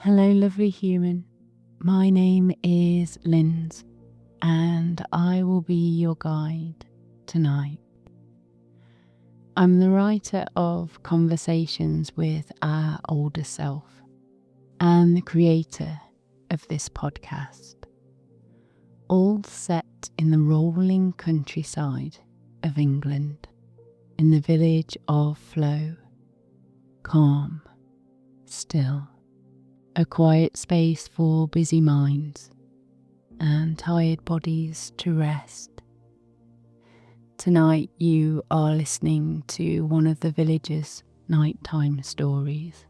Hello, lovely human. My name is Linz, and I will be your guide tonight. I'm the writer of Conversations with Our Older Self and the creator of this podcast, all set in the rolling countryside of England, in the village of Flow, calm, still. A quiet space for busy minds and tired bodies to rest. Tonight you are listening to one of the villagers' nighttime stories.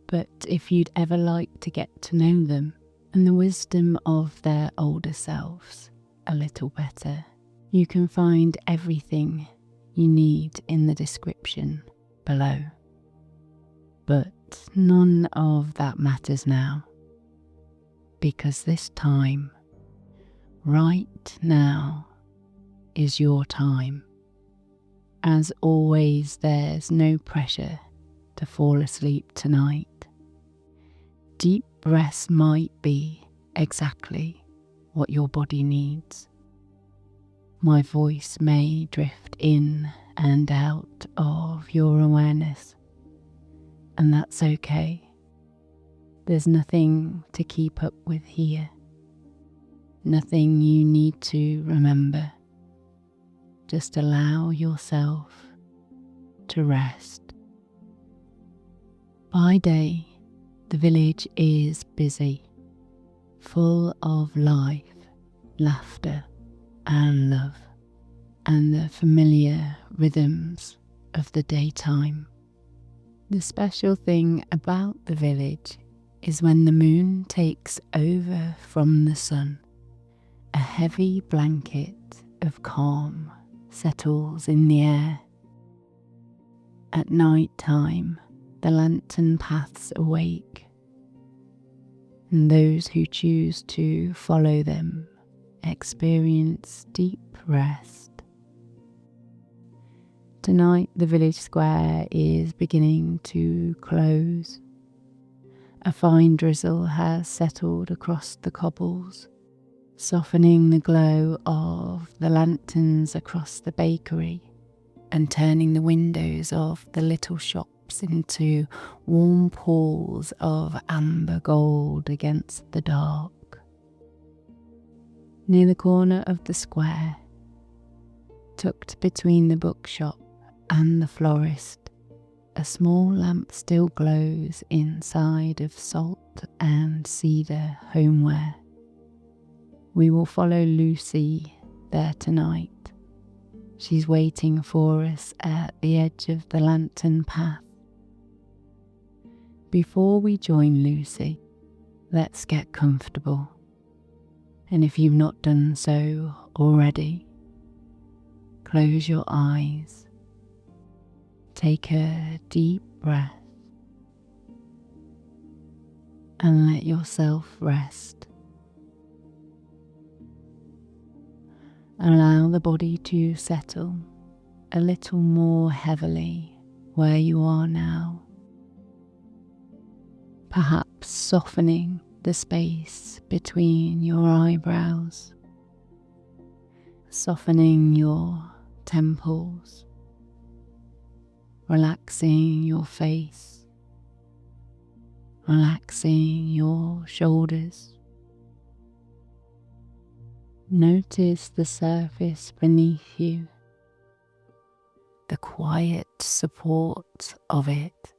But if you'd ever like to get to know them and the wisdom of their older selves a little better, you can find everything you need in the description below. But none of that matters now, because this time, right now, is your time. As always, there's no pressure to fall asleep tonight. Deep breaths might be exactly what your body needs. My voice may drift in and out of your awareness, and that's okay. There's nothing to keep up with here. Nothing you need to remember. Just allow yourself to rest. By day, the village is busy, full of life, laughter, and love, and the familiar rhythms of the daytime. The special thing about the village is when the moon takes over from the sun, a heavy blanket of calm settles in the air. At night time, the lantern paths awake, and those who choose to follow them experience deep rest. Tonight the village square is beginning to close. A fine drizzle has settled across the cobbles, softening the glow of the lanterns across the bakery and turning the windows of the little shops into warm pools of amber gold against the dark. Near the corner of the square, tucked between the bookshop and the florist, a small lamp still glows inside of Salt and Cedar homeware. We will follow Lucy there tonight. She's waiting for us at the edge of the lantern path. Before we join Lucy, let's get comfortable. And if you've not done so already, close your eyes. Take a deep breath and let yourself rest. Allow the body to settle a little more heavily where you are now, perhaps softening the space between your eyebrows, softening your temples, relaxing your face, relaxing your shoulders. Notice the surface beneath you, the quiet support of it,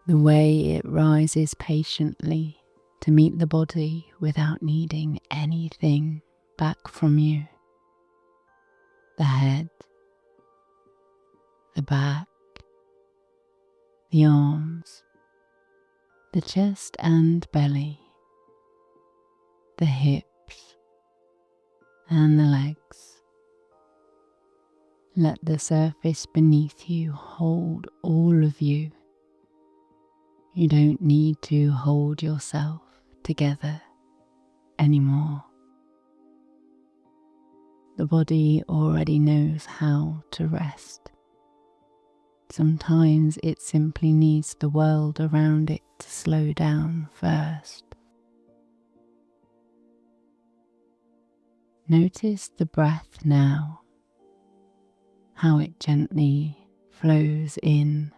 the way it rises patiently to meet the body without needing anything back from you. The head, the back, the arms, the chest and belly, the hips and the legs. Let the surface beneath you hold all of you. You don't need to hold yourself together anymore. The body already knows how to rest. Sometimes it simply needs the world around it to slow down first. Notice the breath now, how it gently flows in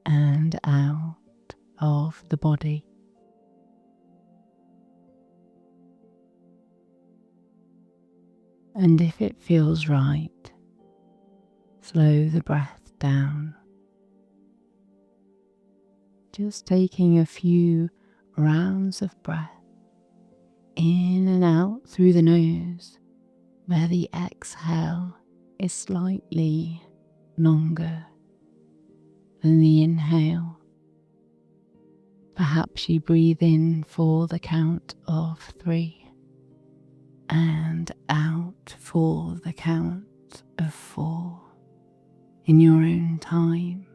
and out of the body. And if it feels right, slow the breath down. Just taking a few rounds of breath in and out through the nose, where the exhale is slightly longer than the inhale. Perhaps you breathe in for the count of 3 and out for the count of 4 in your own time,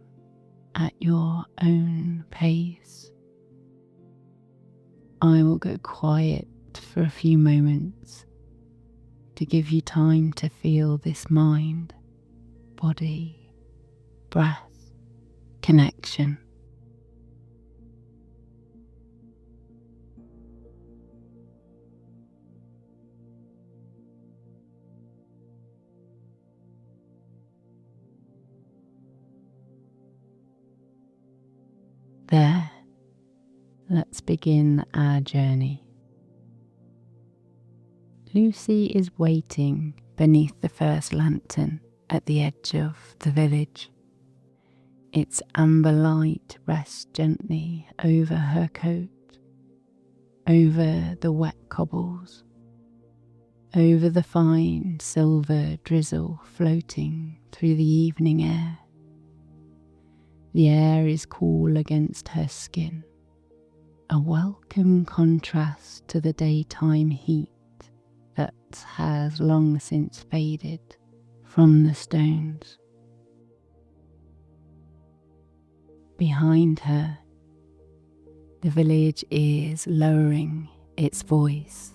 at your own pace. I will go quiet for a few moments to give you time to feel this mind, body, breath connection. There, let's begin our journey. Lucy is waiting beneath the first lantern at the edge of the village. Its amber light rests gently over her coat, over the wet cobbles, over the fine silver drizzle floating through the evening air. The air is cool against her skin, a welcome contrast to the daytime heat that has long since faded from the stones. Behind her, the village is lowering its voice.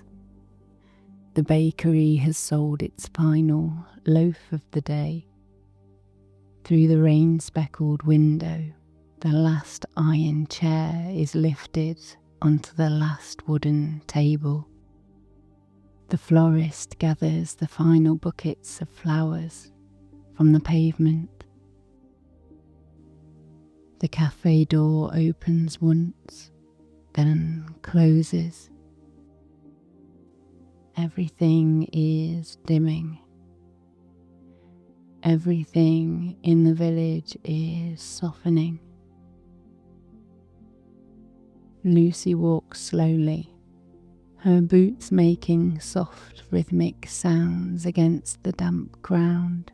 The bakery has sold its final loaf of the day. Through the rain-speckled window, the last iron chair is lifted onto the last wooden table. The florist gathers the final buckets of flowers from the pavement. The cafe door opens once, then closes. Everything is dimming. Everything in the village is softening. Lucy walks slowly, her boots making soft rhythmic sounds against the damp ground.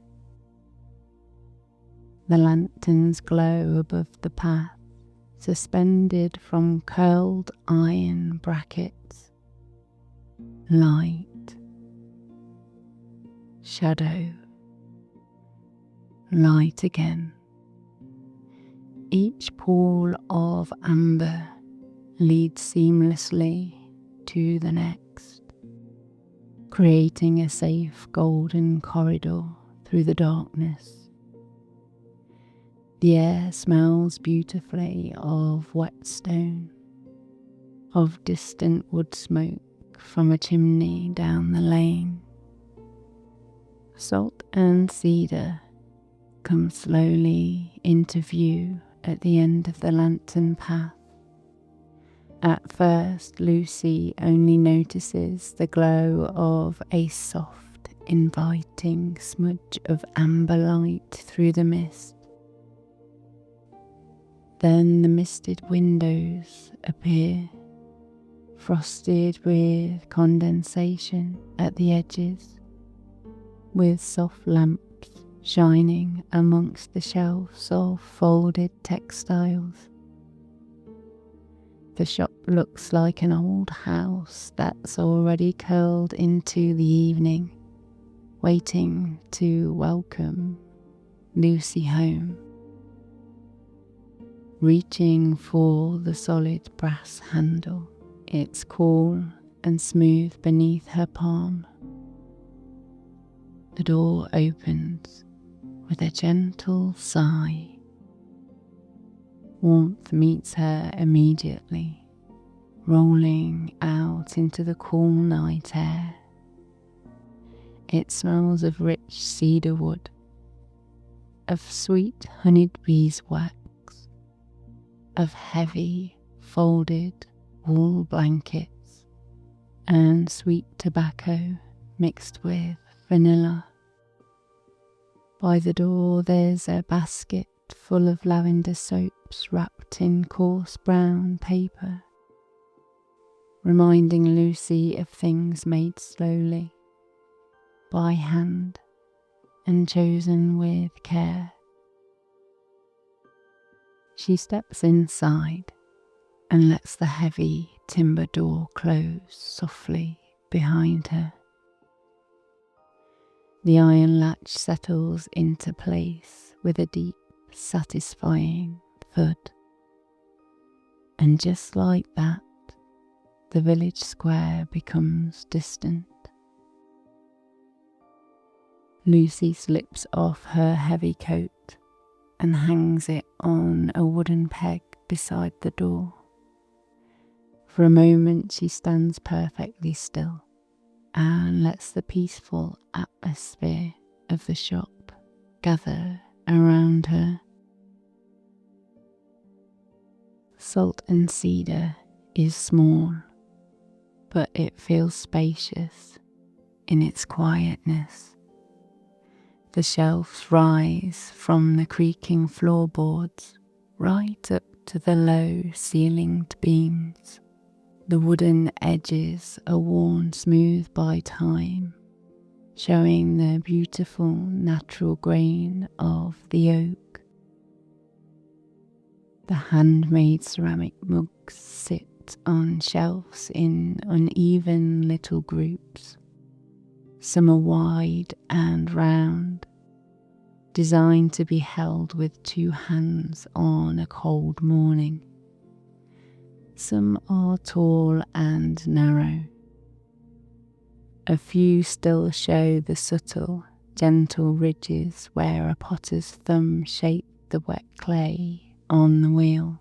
The lanterns glow above the path, suspended from curled iron brackets. Light, shadow, light again. Each pool of amber leads seamlessly to the next, creating a safe golden corridor through the darkness. The air smells beautifully of wet stone, of distant wood smoke from a chimney down the lane. Salt and Cedar come slowly into view at the end of the lantern path. At first, Lucy only notices the glow of a soft, inviting smudge of amber light through the mist. Then the misted windows appear, frosted with condensation at the edges, with soft lamps shining amongst the shelves of folded textiles. The shop looks like an old house that's already curled into the evening, waiting to welcome Lucy home. Reaching for the solid brass handle, it's cool and smooth beneath her palm. The door opens with a gentle sigh, Warmth meets her immediately, rolling out into the cool night air. It smells of rich cedar wood, of sweet honeyed beeswax, of heavy folded wool blankets, and sweet tobacco mixed with vanilla. By the door there's a basket full of lavender soaps wrapped in coarse brown paper, reminding Lucy of things made slowly, by hand, and chosen with care. She steps inside and lets the heavy timber door close softly behind her. The iron latch settles into place with a deep, satisfying thud. And just like that, the village square becomes distant. Lucy slips off her heavy coat and hangs it on a wooden peg beside the door. For a moment she stands perfectly still and lets the peaceful atmosphere of the shop gather around her. Salt and Cedar is small, but it feels spacious in its quietness. The shelves rise from the creaking floorboards right up to the low ceilinged beams. The wooden edges are worn smooth by time, showing the beautiful natural grain of the oak. The handmade ceramic mugs sit on shelves in uneven little groups. Some are wide and round, designed to be held with two hands on a cold morning. Some are tall and narrow. A few still show the subtle, gentle ridges where a potter's thumb shaped the wet clay on the wheel.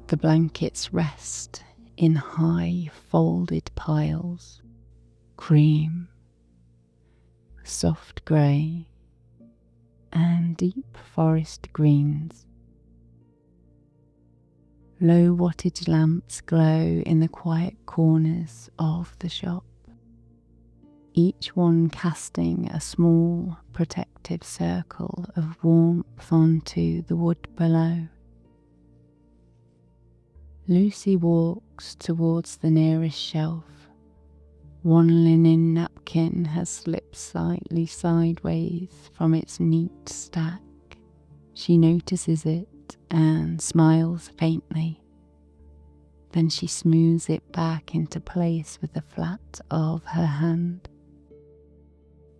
The blankets rest in high folded piles, cream, soft grey, and deep forest greens. Low wattage lamps glow in the quiet corners of the shop, each one casting a small protective circle of warmth onto the wood below. Lucy walks towards the nearest shelf. One linen napkin has slipped slightly sideways from its neat stack. She notices it and smiles faintly. Then she smooths it back into place with the flat of her hand,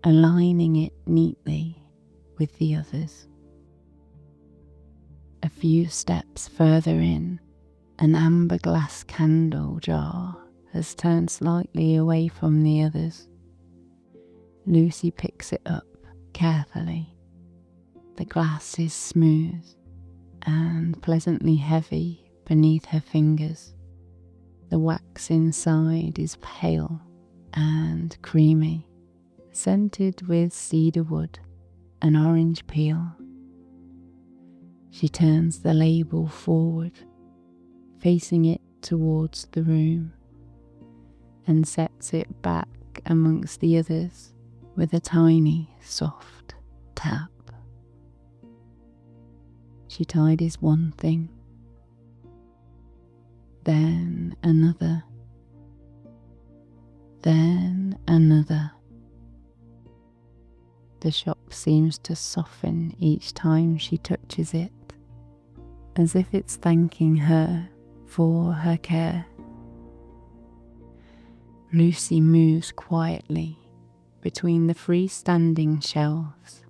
aligning it neatly with the others. A few steps further in, an amber glass candle jar has turned slightly away from the others. Lucy picks it up carefully. The glass is smooth and pleasantly heavy beneath her fingers. The wax inside is pale and creamy, scented with cedar wood and orange peel. She turns the label forward, facing it towards the room, and sets it back amongst the others with a tiny, soft tap. She tidies one thing, then another, then another. The shop seems to soften each time she touches it, as if it's thanking her for her care. Lucy moves quietly between the freestanding shelves,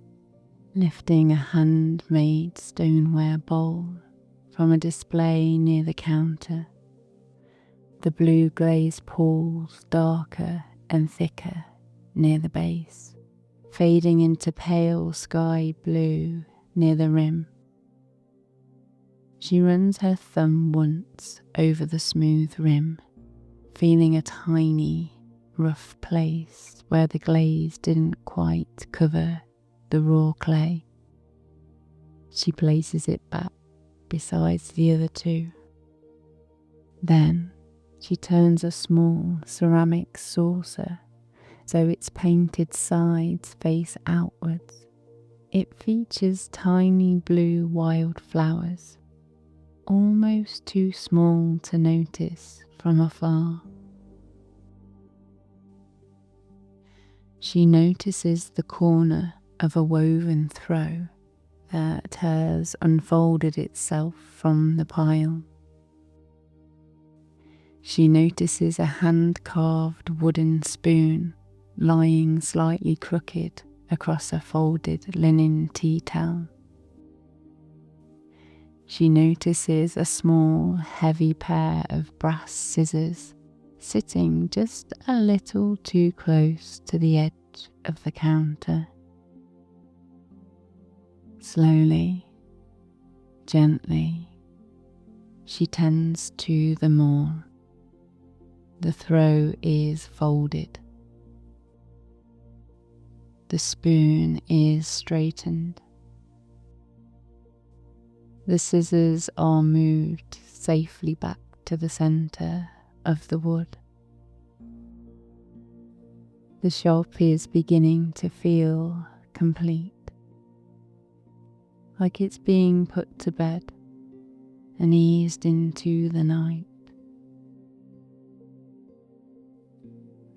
lifting a handmade stoneware bowl from a display near the counter. The blue glaze pools darker and thicker near the base, fading into pale sky blue near the rim. She runs her thumb once over the smooth rim, feeling a tiny, rough place where the glaze didn't quite cover the raw clay. She places it back besides the other two. Then she turns a small ceramic saucer so its painted sides face outwards. It features tiny blue wildflowers, almost too small to notice from afar. She notices the corner of a woven throw that has unfolded itself from the pile. She notices a hand-carved wooden spoon lying slightly crooked across a folded linen tea towel. She notices a small, heavy pair of brass scissors sitting just a little too close to the edge of the counter. Slowly, gently, she tends to them all. The throw is folded. The spoon is straightened. The scissors are moved safely back to the center of the wood. The shop is beginning to feel complete, like it's being put to bed and eased into the night.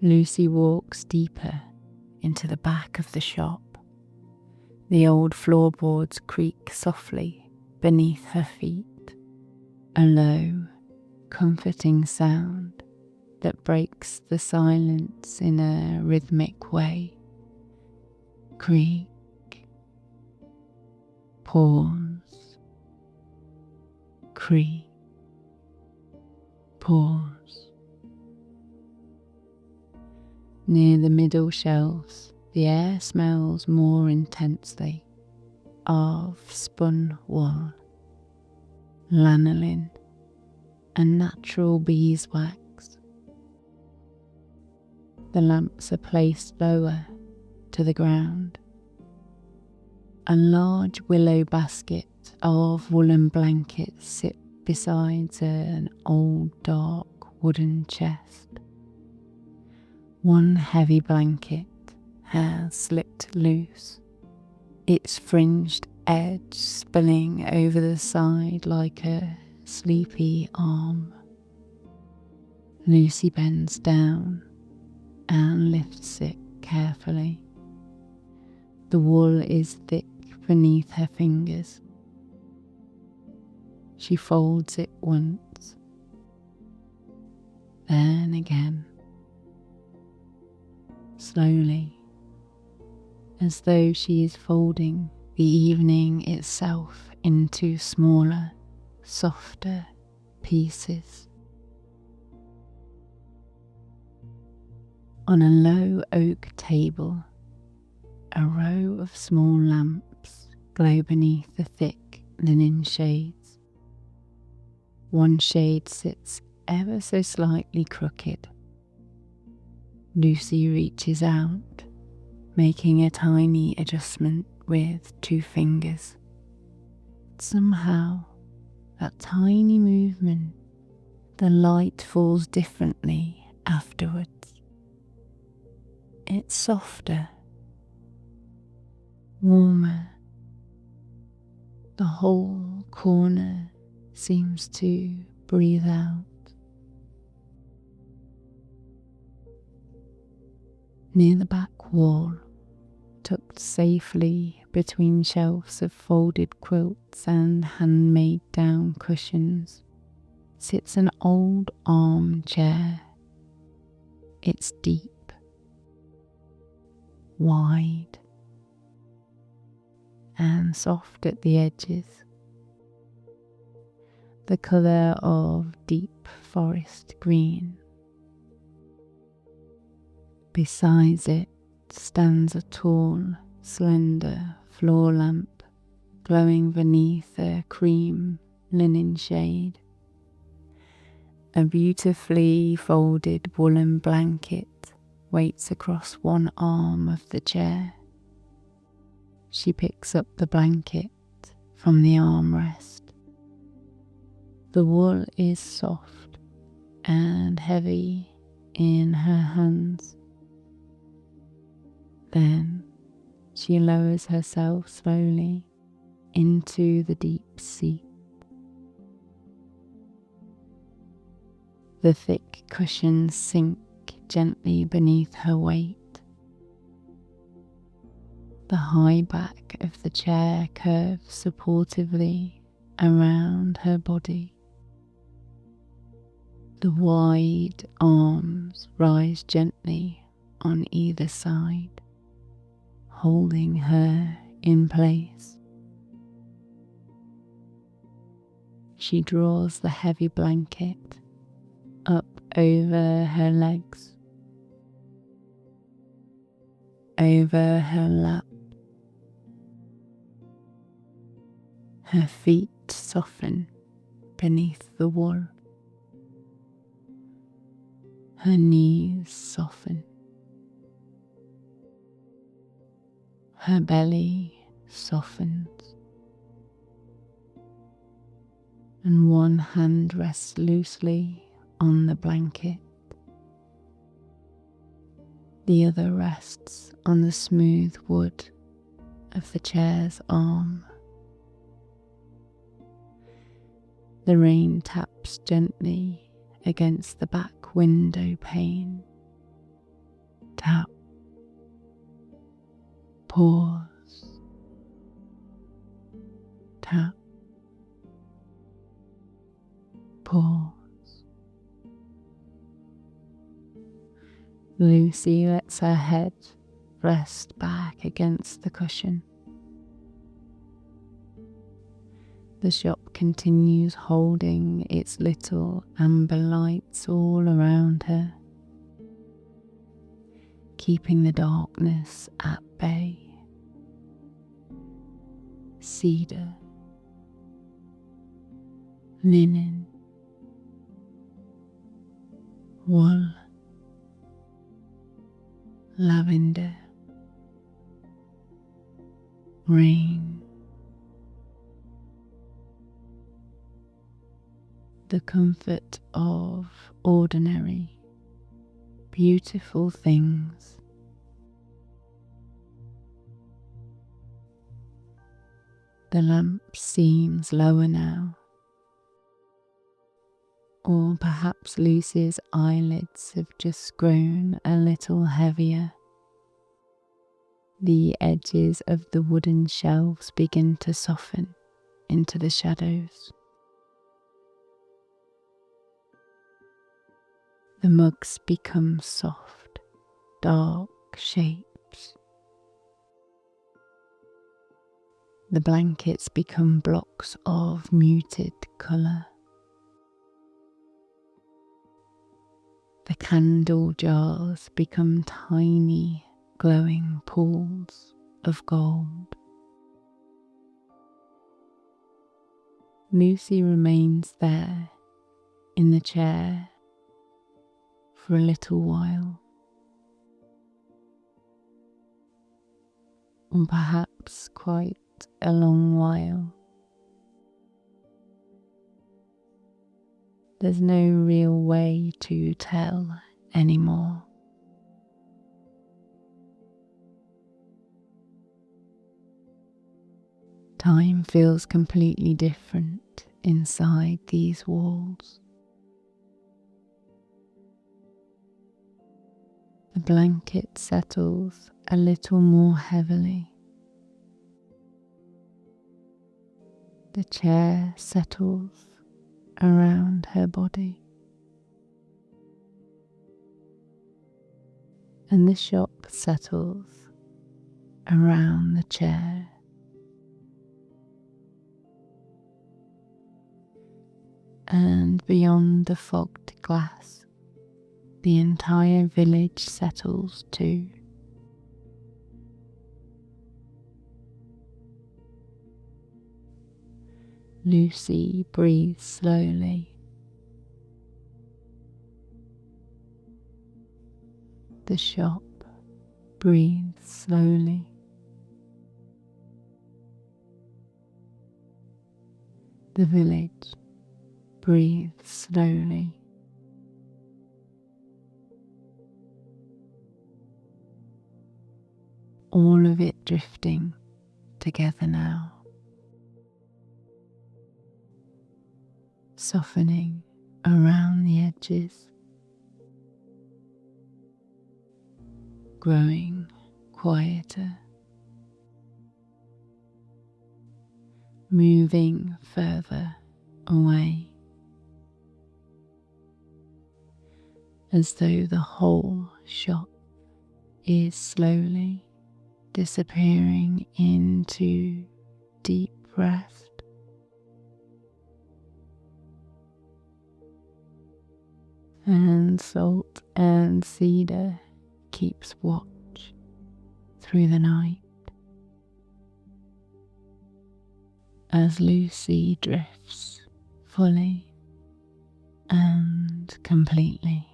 Lucy walks deeper into the back of the shop. The old floorboards creak softly beneath her feet, a low, comforting sound that breaks the silence in a rhythmic way. Creak, pause, creak, pause. Near the middle shelves, the air smells more intensely of spun wool, lanolin, and natural beeswax. The lamps are placed lower to the ground. A large willow basket of woolen blankets sit beside an old dark wooden chest. One heavy blanket has slipped loose, its fringed edge spilling over the side like a sleepy arm. Lucy bends down and lifts it carefully. The wool is thick beneath her fingers. She folds it once, then again, slowly, as though she is folding the evening itself into smaller, softer pieces. On a low oak table, a row of small lamps glow beneath the thick linen shades. One shade sits ever so slightly crooked. Lucy reaches out, making a tiny adjustment with 2 fingers. Somehow, that tiny movement, the light falls differently afterwards. It's softer, warmer. The whole corner seems to breathe out. Near the back wall, tucked safely between shelves of folded quilts and handmade down cushions, sits an old armchair. It's deep, wide, and soft at the edges, the colour of deep forest green. Besides it stands a tall, slender floor lamp glowing beneath a cream linen shade. A beautifully folded woolen blanket waits across one arm of the chair. She picks up the blanket from the armrest. The wool is soft and heavy in her hands. Then she lowers herself slowly into the deep seat. The thick cushions sink gently beneath her weight. The high back of the chair curves supportively around her body. The wide arms rise gently on either side, holding her in place. She draws the heavy blanket up over her legs, over her lap. Her feet soften beneath the wool. Her knees soften. Her belly softens. And one hand rests loosely on the blanket. The other rests on the smooth wood of the chair's arm. The rain taps gently against the back window pane. Tap. Pause. Tap. Pause. Lucy lets her head rest back against the cushion. The shop continues holding its little amber lights all around her, keeping the darkness at bay. Cedar, linen, wool, lavender, rain. The comfort of ordinary, beautiful things. The lamp seems lower now, or perhaps Lucy's eyelids have just grown a little heavier. The edges of the wooden shelves begin to soften into the shadows. The mugs become soft, dark shapes. The blankets become blocks of muted colour. The candle jars become tiny, glowing pools of gold. Lucy remains there in the chair for a little while, or perhaps quite a long while. There's no real way to tell anymore. Time feels completely different inside these walls. The blanket settles a little more heavily. The chair settles around her body. And the shop settles around the chair. And beyond the fogged glass, the entire village settles too. Lucy breathes slowly. The shop breathes slowly. The village breathes slowly. All of it drifting together now, softening around the edges, growing quieter, moving further away, as though the whole shop is slowly disappearing into deep rest. And Salt and Cedar keeps watch through the night as Lucy drifts fully and completely.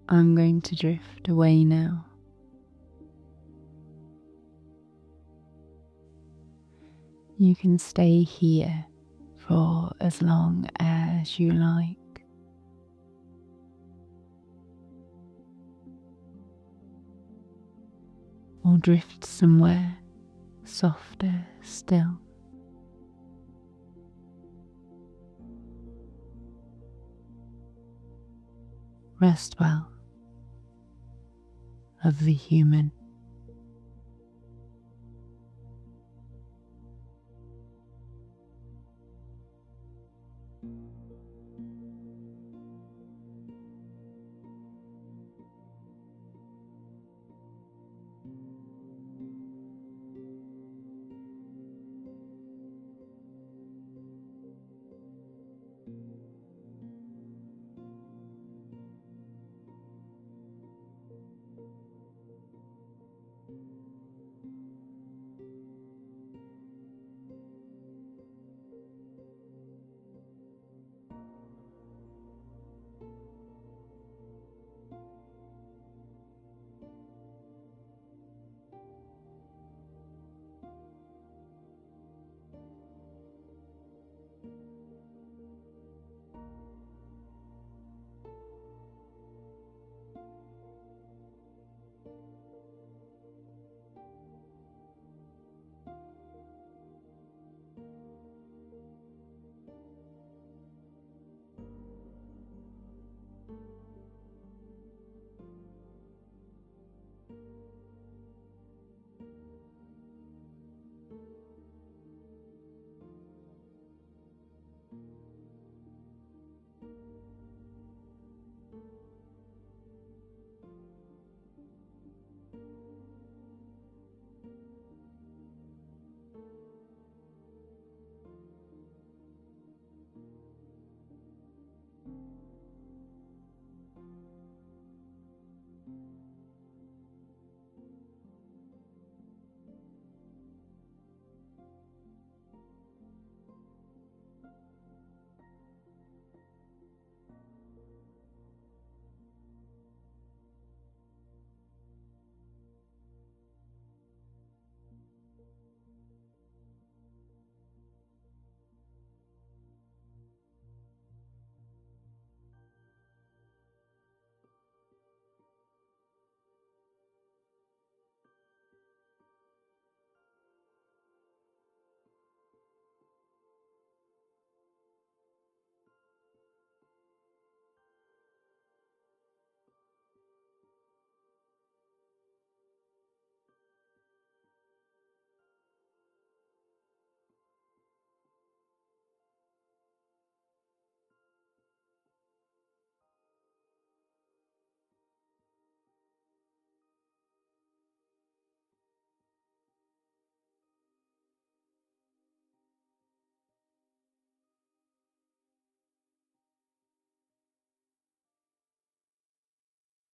I'm going to drift away now. You can stay here for as long as you like. Or drift somewhere softer still. Rest well, lovely human.